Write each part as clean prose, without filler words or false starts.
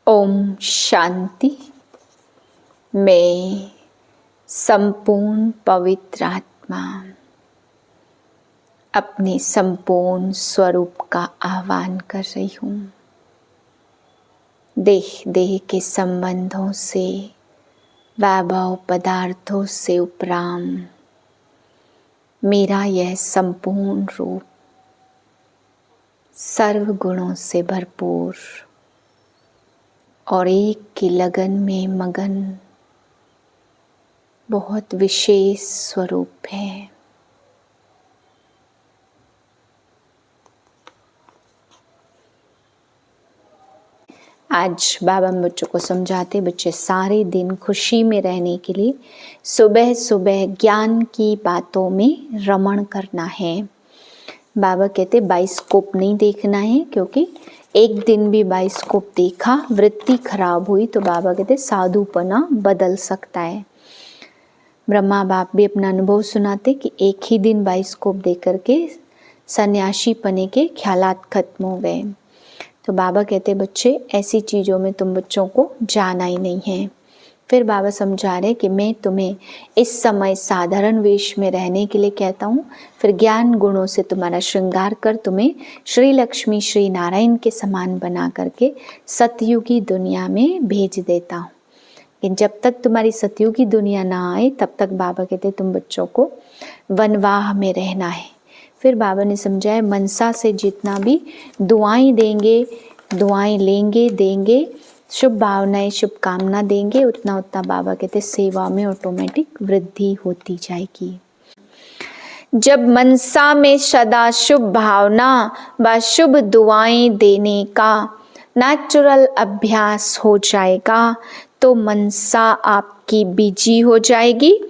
ओम शांति। मैं संपूर्ण पवित्र आत्मा अपने संपूर्ण स्वरूप का आह्वान कर रही हूँ। देह देह के संबंधों से, वैभव पदार्थों से उपराम मेरा यह संपूर्ण रूप सर्व गुणों से भरपूर और एक की लगन में मगन बहुत विशेष स्वरूप है। आज बाबा बच्चों को समझाते, बच्चे सारे दिन खुशी में रहने के लिए सुबह सुबह ज्ञान की बातों में रमण करना है। बाबा कहते बाइस्कोप नहीं देखना है, क्योंकि एक दिन भी बाइस्कोप देखा, वृत्ति खराब हुई तो बाबा कहते साधुपना बदल सकता है। ब्रह्मा बाप भी अपना अनुभव सुनाते कि एक ही दिन बाइस्कोप देख करके सन्यासी पने के ख्यालात खत्म हो गए। तो बाबा कहते बच्चे ऐसी चीज़ों में तुम बच्चों को जाना ही नहीं है। फिर बाबा समझा रहे कि मैं तुम्हें इस समय साधारण वेश में रहने के लिए कहता हूँ, फिर ज्ञान गुणों से तुम्हारा श्रृंगार कर तुम्हें श्री लक्ष्मी श्री नारायण के समान बना करके सतयुगी दुनिया में भेज देता हूँ। लेकिन जब तक तुम्हारी सतयुगी दुनिया ना आए तब तक बाबा कहते तुम बच्चों को वनवाह में रहना है। फिर बाबा ने समझाया मनसा से जितना भी दुआएं देंगे, दुआएं लेंगे देंगे, शुभ भावनाएं शुभकामना देंगे, उतना उतना बाबा कहते सेवा में ऑटोमेटिक वृद्धि होती जाएगी। जब मनसा में सदा शुभ भावना व शुभ दुआएं देने का नेचुरल अभ्यास हो जाएगा तो मनसा आपकी बिजी हो जाएगी।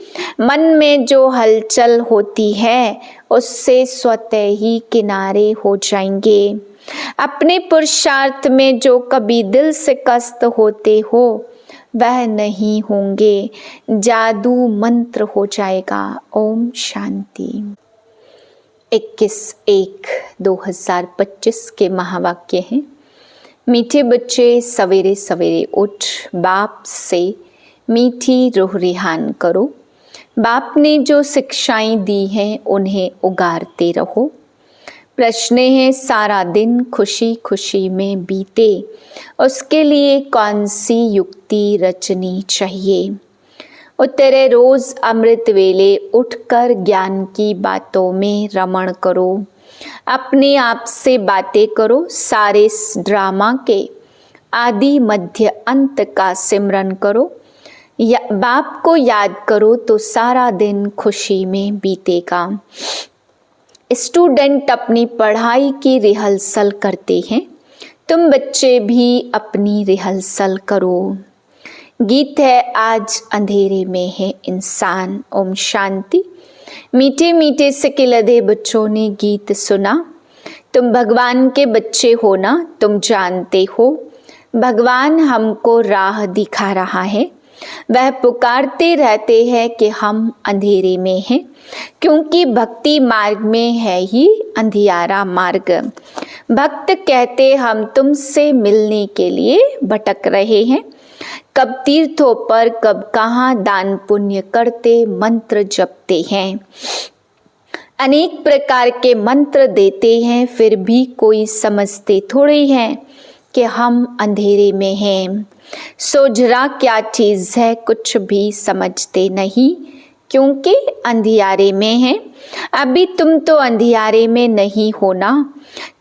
मन में जो हलचल होती है उससे स्वतः ही किनारे हो जाएंगे। अपने पुरुषार्थ में जो कभी दिल से कष्ट होते हो वह नहीं होंगे, जादू मंत्र हो जाएगा। ओम शांति। 21/1/2025 के महावाक्य हैं। मीठे बच्चे सवेरे सवेरे उठ बाप से मीठी रूह रिहान करो। बाप ने जो शिक्षाएं दी हैं उन्हें उगारते रहो। प्रश्न है सारा दिन खुशी खुशी में बीते, उसके लिए कौन सी युक्ति रचनी चाहिए। उत्तरे रोज अमृत वेले उठकर ज्ञान की बातों में रमण करो। अपने आप से बातें करो। सारे ड्रामा के आदि मध्य अंत का सिमरन करो। बाप को याद करो तो सारा दिन खुशी में बीतेगा। स्टूडेंट अपनी पढ़ाई की रिहर्सल करते हैं, तुम बच्चे भी अपनी रिहर्सल करो। गीत है आज अंधेरे में है इंसान। ओम शांति। मीठे मीठे से लदे बच्चों ने गीत सुना। तुम भगवान के बच्चे हो ना, तुम जानते हो भगवान हमको राह दिखा रहा है। वह पुकारते रहते हैं कि हम अंधेरे में हैं, क्योंकि भक्ति मार्ग में है ही अंधियारा मार्ग। भक्त कहते हम तुमसे मिलने के लिए भटक रहे हैं। कब तीर्थों पर कब कहाँ दान पुण्य करते मंत्र जपते हैं। अनेक प्रकार के मंत्र देते हैं, फिर भी कोई समझते थोड़े हैं कि हम अंधेरे में हैं। सोझरा क्या चीज़ है कुछ भी समझते नहीं, क्योंकि अंधियारे में हैं। अभी तुम तो अंधियारे में नहीं हो ना,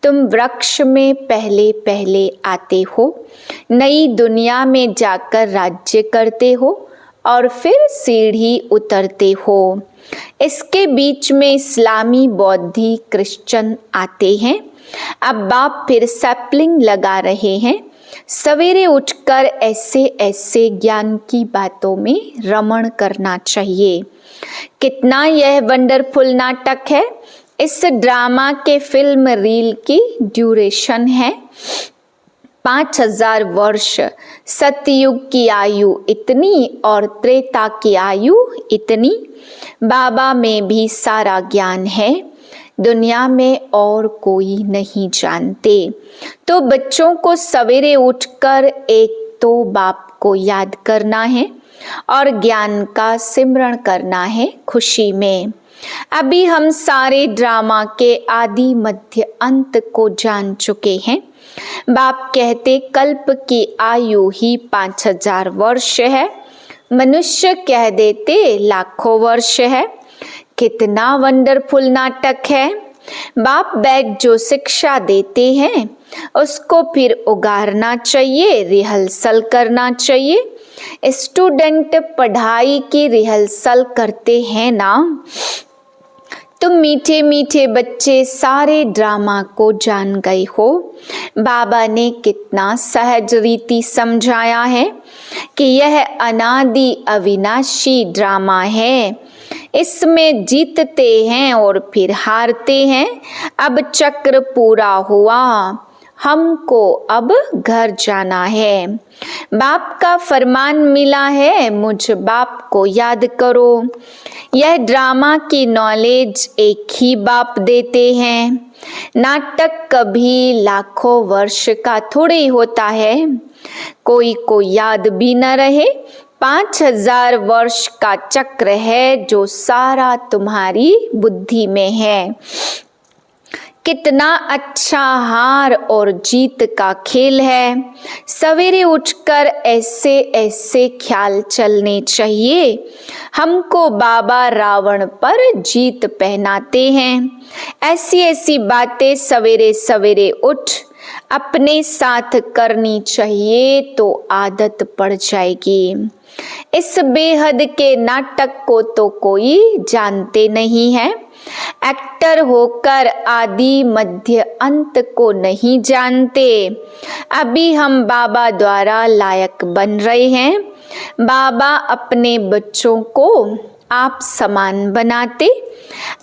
तुम वृक्ष में पहले पहले आते हो। नई दुनिया में जाकर राज्य करते हो और फिर सीढ़ी उतरते हो। इसके बीच में इस्लामी बौद्धि क्रिश्चियन आते हैं। अब बाप फिर सैपलिंग लगा रहे हैं। सवेरे उठकर ऐसे ऐसे ज्ञान की बातों में रमण करना चाहिए। कितना यह वंडरफुल नाटक है। इस ड्रामा के फिल्म रील की ड्यूरेशन है 5000 वर्ष। सतयुग की आयु इतनी और त्रेता की आयु इतनी। बाबा में भी सारा ज्ञान है, दुनिया में और कोई नहीं जानते। तो बच्चों को सवेरे उठकर एक तो बाप को याद करना है और ज्ञान का सिमरण करना है खुशी में। अभी हम सारे ड्रामा के आदि मध्य अंत को जान चुके हैं। बाप कहते कल्प की आयु ही 5000 वर्ष है, मनुष्य कह देते लाखों वर्ष है। कितना वंडरफुल नाटक है। बाप बैठ जो शिक्षा देते हैं उसको फिर उगारना चाहिए, रिहर्सल करना चाहिए। स्टूडेंट पढ़ाई की रिहर्सल करते हैं ना। तुम मीठे मीठे बच्चे सारे ड्रामा को जान गए हो। बाबा ने कितना सहज रीति समझाया है कि यह अनादि अविनाशी ड्रामा है। इसमें जीतते हैं और फिर हारते हैं। अब चक्र पूरा हुआ, हमको अब घर जाना है। बाप का फरमान मिला है, मुझ बाप को याद करो। यह ड्रामा की नॉलेज एक ही बाप देते हैं। नाटक कभी लाखों वर्ष का थोड़ी होता है। कोई को याद भी न रहे, 5000 वर्ष का चक्र है जो सारा तुम्हारी बुद्धि में है। कितना अच्छा हार और जीत का खेल है। सवेरे उठकर ऐसे ऐसे ख्याल चलने चाहिए। हमको बाबा रावण पर जीत पहनाते हैं। ऐसी ऐसी बातें सवेरे सवेरे उठ अपने साथ करनी चाहिए तो आदत पड़ जाएगी। इस बेहद के नाटक को तो कोई जानते नहीं है। एक्टर होकर आदि मध्य अंत को नहीं जानते। अभी हम बाबा द्वारा लायक बन रहे हैं। बाबा अपने बच्चों को आप समान बनाते।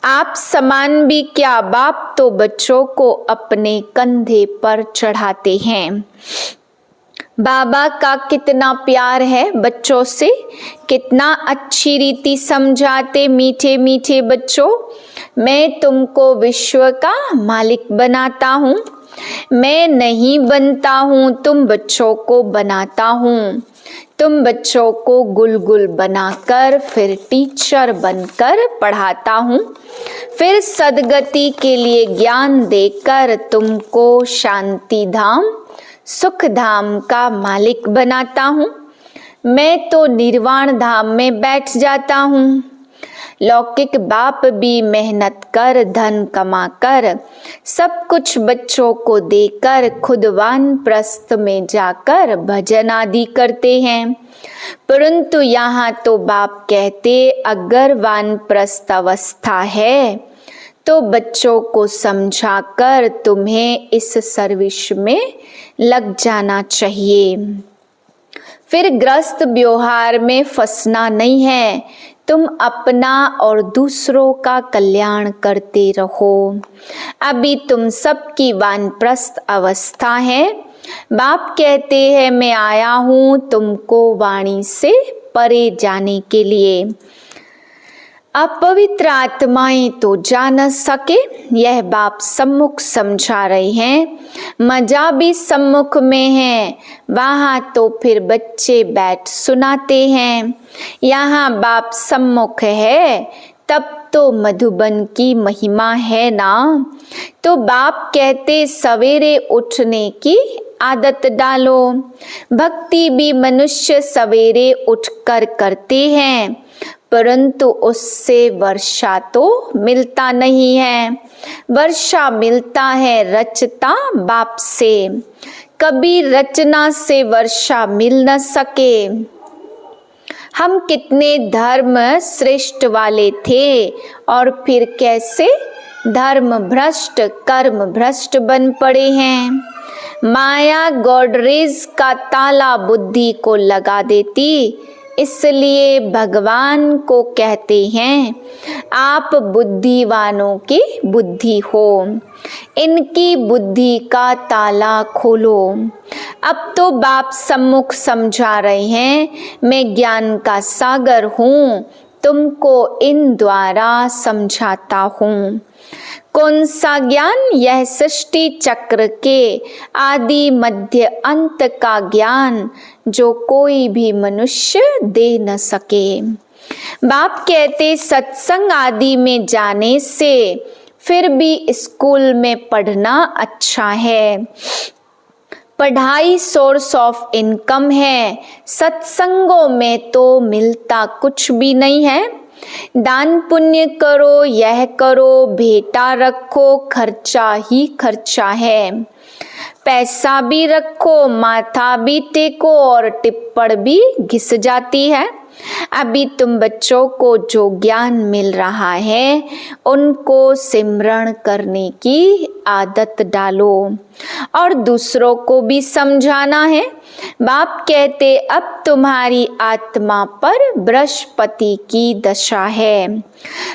आप समान भी क्या, बाप तो बच्चों को अपने कंधे पर चढ़ाते हैं। बाबा का कितना प्यार है बच्चों से, कितना अच्छी रीति समझाते। मीठे मीठे बच्चों, मैं तुमको विश्व का मालिक बनाता हूँ। मैं नहीं बनता हूँ, तुम बच्चों को बनाता हूँ। तुम बच्चों को गुलगुल बनाकर फिर टीचर बनकर पढ़ाता हूँ। फिर सदगति के लिए ज्ञान देकर तुमको शांति धाम सुख धाम का मालिक बनाता हूँ। मैं तो निर्वाण धाम में बैठ जाता हूँ। लौकिक बाप भी मेहनत कर धन कमा कर सब कुछ बच्चों को देकर खुद वानप्रस्थ में जाकर भजन आदि करते हैं। परंतु यहाँ तो बाप कहते अगर वानप्रस्थ अवस्था है तो बच्चों को समझाकर तुम्हें इस सर्विस में लग जाना चाहिए। फिर ग्रस्त व्यवहार में फंसना नहीं है। तुम अपना और दूसरों का कल्याण करते रहो। अभी तुम सबकी वानप्रस्थ अवस्था है। बाप कहते हैं मैं आया हूँ तुमको वाणी से परे जाने के लिए। अपवित्र आत्माएं तो जा न सके, यह बाप सम्मुख समझा रहे हैं। मजा भी सम्मुख में है, वहाँ तो फिर बच्चे बैठ सुनाते हैं। यहाँ बाप सम्मुख है तब तो मधुबन की महिमा है ना। तो बाप कहते सवेरे उठने की आदत डालो। भक्ति भी मनुष्य सवेरे उठकर करते हैं, परंतु उससे वर्षा तो मिलता नहीं है। वर्षा मिलता है रचता बाप से। कभी रचना से वर्षा मिल न सके। हम कितने धर्म श्रेष्ठ वाले थे और फिर कैसे धर्म भ्रष्ट कर्म भ्रष्ट बन पड़े हैं। माया गॉडरेज का ताला बुद्धि को लगा देती, इसलिए भगवान को कहते हैं आप बुद्धिवानों की बुद्धि हो, इनकी बुद्धि का ताला खोलो। अब तो बाप सम्मुख समझा रहे हैं मैं ज्ञान का सागर हूँ, तुमको इन द्वारा समझाता हूँ। कौन सा ज्ञान? यह सृष्टि चक्र के आदि मध्य अंत का ज्ञान जो कोई भी मनुष्य दे न सके। बाप कहते सत्संग आदि में जाने से फिर भी स्कूल में पढ़ना अच्छा है। पढ़ाई सोर्स ऑफ इनकम है, सत्संगों में तो मिलता कुछ भी नहीं है। दान पुण्य करो, यह करो, भेंटा रखो, खर्चा ही खर्चा है। पैसा भी रखो, माथा भी टेको और टिप्पण भी घिस जाती है। अभी तुम बच्चों को जो ज्ञान मिल रहा है उनको सिमरण करने की आदत डालो और दूसरों को भी समझाना है। बाप कहते अब तुम्हारी आत्मा पर बृहस्पति की दशा है।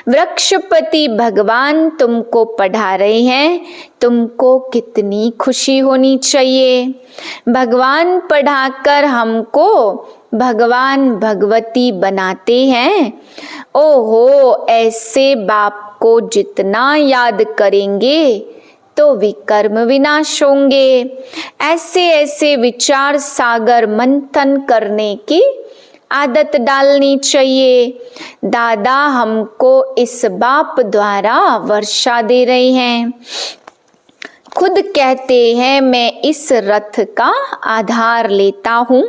वृक्षपति भगवान तुमको पढ़ा रहे हैं, तुमको कितनी खुशी होनी चाहिए। भगवान पढ़ाकर हमको भगवान भगवती बनाते हैं। ओहो, ऐसे बाप को जितना याद करेंगे तो विकर्म विनाश होंगे। ऐसे ऐसे विचार सागर मंथन करने की आदत डालनी चाहिए। दादा हमको इस बाप द्वारा वर्षा दे रहे हैं। खुद कहते हैं मैं इस रथ का आधार लेता हूँ।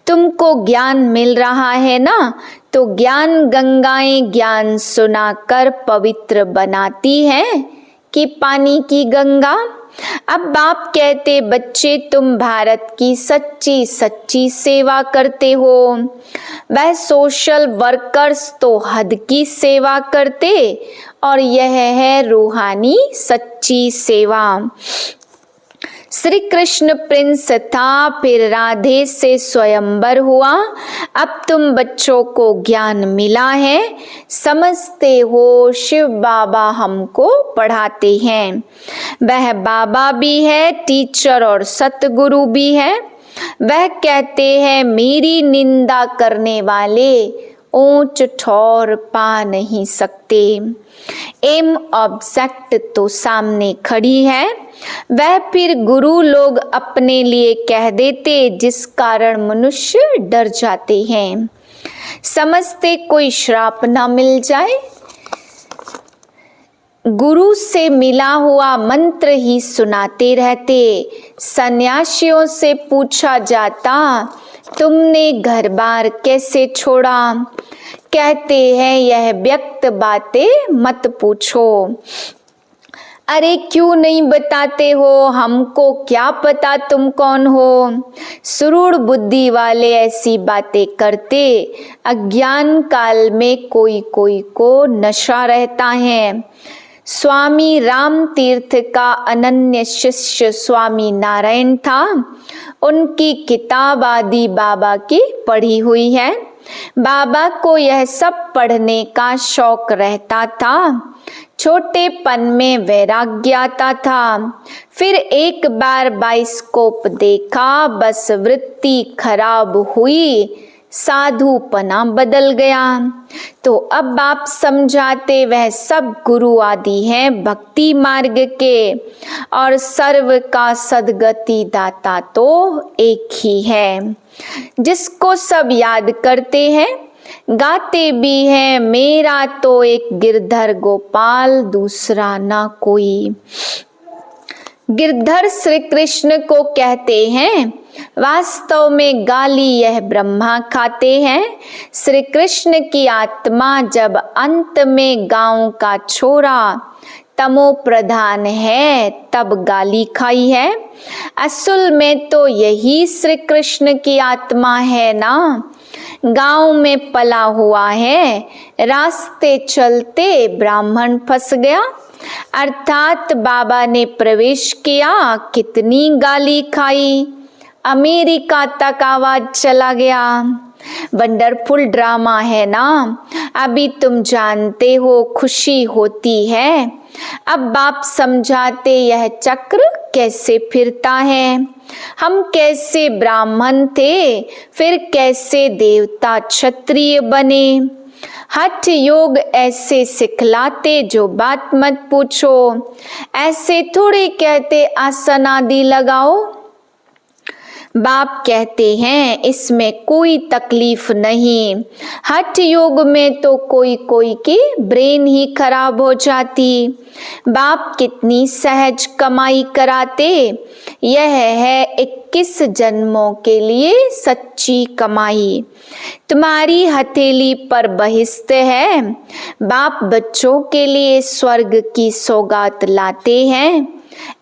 तुमको ज्ञान मिल रहा है ना, तो ज्ञान गंगाएं ज्ञान सुनाकर पवित्र बनाती हैं कि पानी की गंगा। अब बाप कहते बच्चे तुम भारत की सच्ची सच्ची सेवा करते हो। वह सोशल वर्कर्स तो हद की सेवा करते और यह है रूहानी सच्ची सेवा। श्री कृष्ण प्रिंस था, फिर राधे से स्वयंवर हुआ। अब तुम बच्चों को ज्ञान मिला है, समझते हो शिव बाबा हमको पढ़ाते हैं। वह बाबा भी है, टीचर और सतगुरु भी है। वह कहते हैं मेरी निंदा करने वाले ऊंच ठौर पा नहीं सकते। एम ऑब्जेक्ट तो सामने खड़ी है, वह फिर गुरु लोग अपने लिए कह देते जिस कारण मनुष्य डर जाते हैं। समझते कोई श्राप ना मिल जाए। गुरु से मिला हुआ मंत्र ही सुनाते रहते। सन्यासियों से पूछा जाता तुमने घर बार कैसे छोड़ा? कहते हैं यह व्यक्त बातें मत पूछो। अरे क्यों नहीं बताते हो, हमको क्या पता तुम कौन हो। सुरूढ़ बुद्धि वाले ऐसी बातें करते। अज्ञान काल में कोई कोई को नशा रहता है। स्वामी राम तीर्थ का अनन्य शिष्य स्वामी नारायण था। उनकी किताब आदि बाबा की पढ़ी हुई है। बाबा को यह सब पढ़ने का शौक रहता था। छोटेपन में वैराग्य आता था। फिर एक बार बाइस्कोप देखा, बस वृत्ति खराब हुई, साधुपना बदल गया। तो अब आप समझाते वह सब गुरु आदि हैं भक्ति मार्ग के, और सर्व का सद्गति दाता तो एक ही है जिसको सब याद करते हैं, गाते भी हैं। मेरा तो एक गिरधर गोपाल, दूसरा ना कोई। गिरधर श्री कृष्ण को कहते हैं, वास्तव में गाली यह ब्रह्मा खाते हैं। श्री कृष्ण की आत्मा जब अंत में गांव का छोरा तमो प्रधान है तब गाली खाई है। असल में तो यही श्री कृष्ण की आत्मा है ना। गांव में पला हुआ है, रास्ते चलते ब्राह्मण फंस गया, अर्थात बाबा ने प्रवेश किया, कितनी गाली खाई, अमेरिका तक आवाज चला गया। वंडरफुल ड्रामा है ना। अभी तुम जानते हो खुशी होती है। अब बाप समझाते यह चक्र कैसे फिरता है। हम कैसे ब्राह्मण थे, फिर कैसे देवता क्षत्रिय बने। हठ योग ऐसे सिखलाते जो बात मत पूछो, ऐसे थोड़े कहते आसन आदि लगाओ। बाप कहते हैं इसमें कोई तकलीफ नहीं, हठ योग में तो कोई कोई की ब्रेन ही खराब हो जाती। बाप कितनी सहज कमाई कराते, यह है 21 जन्मों के लिए सच्ची कमाई। तुम्हारी हथेली पर बहिष्त है, बाप बच्चों के लिए स्वर्ग की सौगात लाते हैं,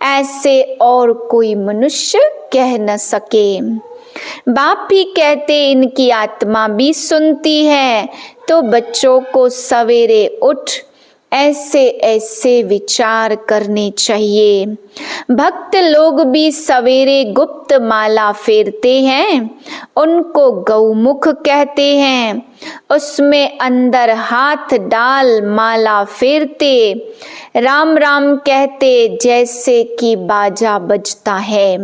ऐसे और कोई मनुष्य कह न सके। बाप भी कहते इनकी आत्मा भी सुनती है, तो बच्चों को सवेरे उठ ऐसे ऐसे विचार करने चाहिए। भक्त लोग भी सवेरे गुप्त माला फेरते हैं, उनको गौमुख कहते हैं। उसमें अंदर हाथ डाल माला फेरते, राम राम कहते जैसे कि बाजा बजता है।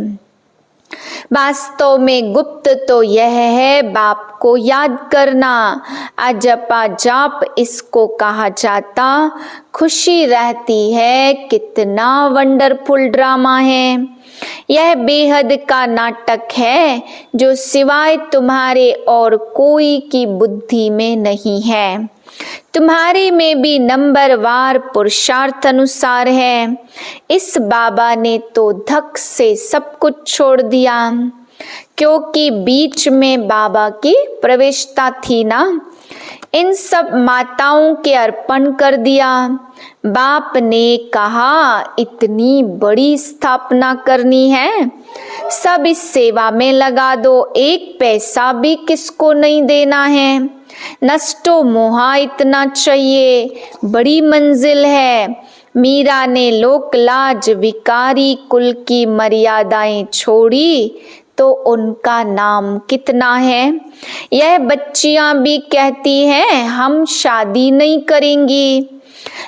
वास्तव में गुप्त तो यह है बाप को याद करना, अजपा जाप इसको कहा जाता। खुशी रहती है, कितना वंडरफुल ड्रामा है। यह बेहद का नाटक है जो सिवाय तुम्हारे और कोई की बुद्धि में नहीं है। तुम्हारे में भी नंबरवार पुरुषार्थ अनुसार है। इस बाबा ने तो धक से सब कुछ छोड़ दिया, क्योंकि बीच में बाबा की प्रवेशता थी ना। इन सब माताओं के अर्पण कर दिया। बाप ने कहा इतनी बड़ी स्थापना करनी है, सब इस सेवा में लगा दो, एक पैसा भी किसको नहीं देना है। नष्टो मोहा इतना चाहिए, बड़ी मंजिल है। मीरा ने लोक लाज विकारी कुल की मर्यादाएं छोड़ी तो उनका नाम कितना है। यह बच्चियां भी कहती हैं हम शादी नहीं करेंगी,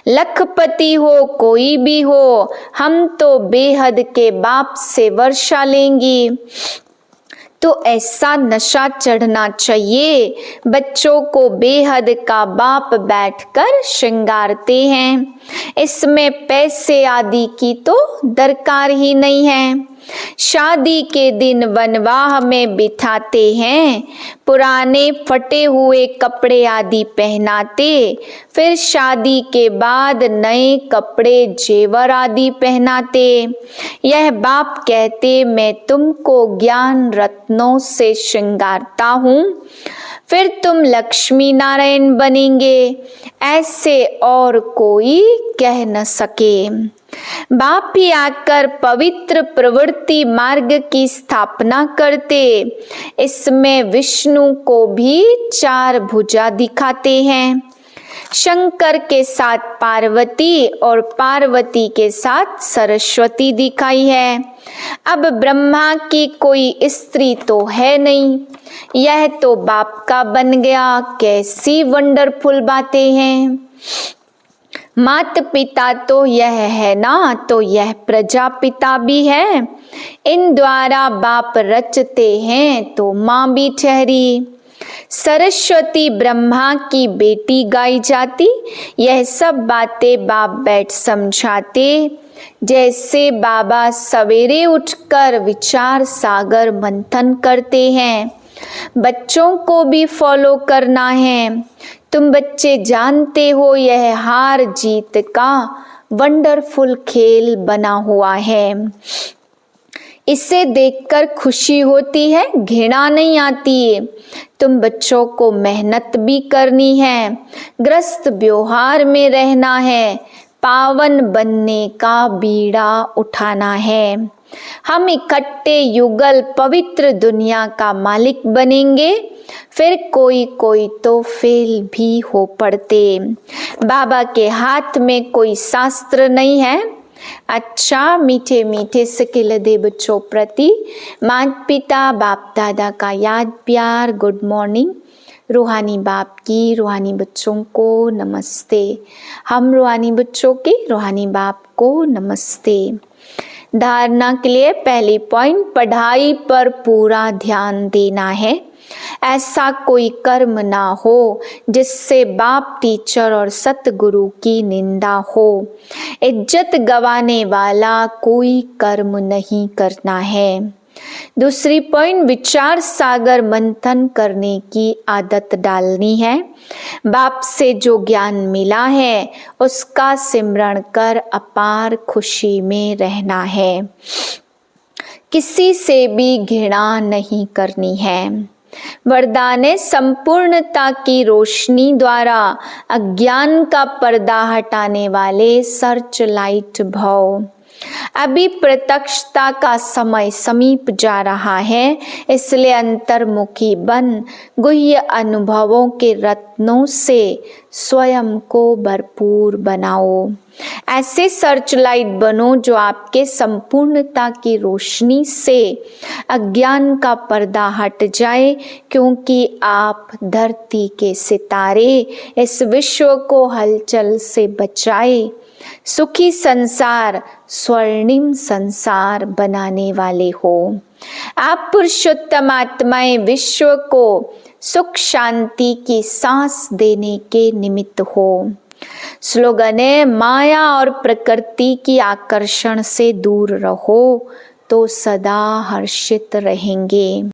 लखपति हो कोई भी हो, हम तो बेहद के बाप से वर्षा लेंगी। तो ऐसा नशा चढ़ना चाहिए। बच्चों को बेहद का बाप बैठकर श्रृंगारते हैं, इसमें पैसे आदि की तो दरकार ही नहीं है। शादी के दिन वनवाह में बिठाते हैं, पुराने फटे हुए कपड़े आदि पहनाते, फिर शादी के बाद नए कपड़े जेवर आदि पहनाते। यह बाप कहते मैं तुमको ज्ञान रत्नों से श्रृंगारता हूँ, फिर तुम लक्ष्मी नारायण बनेंगे, ऐसे और कोई कह न सके। बाप ही आकर पवित्र प्रवृत्ति मार्ग की स्थापना करते, इसमें विष्णु को भी 4 भुजा दिखाते हैं। शंकर के साथ पार्वती और पार्वती के साथ सरस्वती दिखाई है। अब ब्रह्मा की कोई स्त्री तो है नहीं, यह तो बाप का बन गया। कैसी वंडरफुल बातें हैं। मात पिता तो यह है ना, तो यह प्रजापिता भी है। इन द्वारा बाप रचते हैं तो माँ भी ठहरी। सरस्वती ब्रह्मा की बेटी गाई जाती, यह सब बातें बाप बैठ समझाते। जैसे बाबा सवेरे उठकर विचार सागर मंथन करते हैं, बच्चों को भी फॉलो करना है। तुम बच्चे जानते हो यह हार जीत का वंडरफुल खेल बना हुआ है। इसे देखकर खुशी होती है, घृणा नहीं आती। तुम बच्चों को मेहनत भी करनी है, ग्रस्त व्यवहार में रहना है, पावन बनने का बीड़ा उठाना है। हम इकट्ठे युगल पवित्र दुनिया का मालिक बनेंगे, फिर कोई कोई तो फेल भी हो पड़ते। बाबा के हाथ में कोई शास्त्र नहीं है। अच्छा मीठे मीठे सिकिल दे बच्चों प्रति माता पिता बाप दादा का याद प्यार गुड मॉर्निंग। रूहानी बाप की रूहानी बच्चों को नमस्ते। हम रूहानी बच्चों के रूहानी बाप को नमस्ते। धारणा के लिए पहली पॉइंट, पढ़ाई पर पूरा ध्यान देना है। ऐसा कोई कर्म ना हो जिससे बाप, टीचर और सतगुरु की निंदा हो। इज्जत गंवाने वाला कोई कर्म नहीं करना है। दूसरी पॉइंट, विचार सागर मंथन करने की आदत डालनी है। बाप से जो ज्ञान मिला है उसका सिमरण कर अपार खुशी में रहना है। किसी से भी घृणा नहीं करनी है। वरदान है, संपूर्णता की रोशनी द्वारा अज्ञान का पर्दा हटाने वाले सर्च लाइट भव। अभी प्रत्यक्षता का समय समीप जा रहा है, इसलिए अंतर्मुखी बन गुह्य अनुभवों के रत्नों से स्वयं को भरपूर बनाओ। ऐसे सर्च लाइट बनो जो आपके संपूर्णता की रोशनी से अज्ञान का पर्दा हट जाए, क्योंकि आप धरती के सितारे इस विश्व को हलचल से बचाए सुखी संसार, स्वर्णिम संसार बनाने वाले हो। आप पुरुषोत्तम आत्माएं विश्व को सुख शांति की सांस देने के निमित्त हो। स्लोगन है, माया और प्रकृति की आकर्षण से दूर रहो तो सदा हर्षित रहेंगे।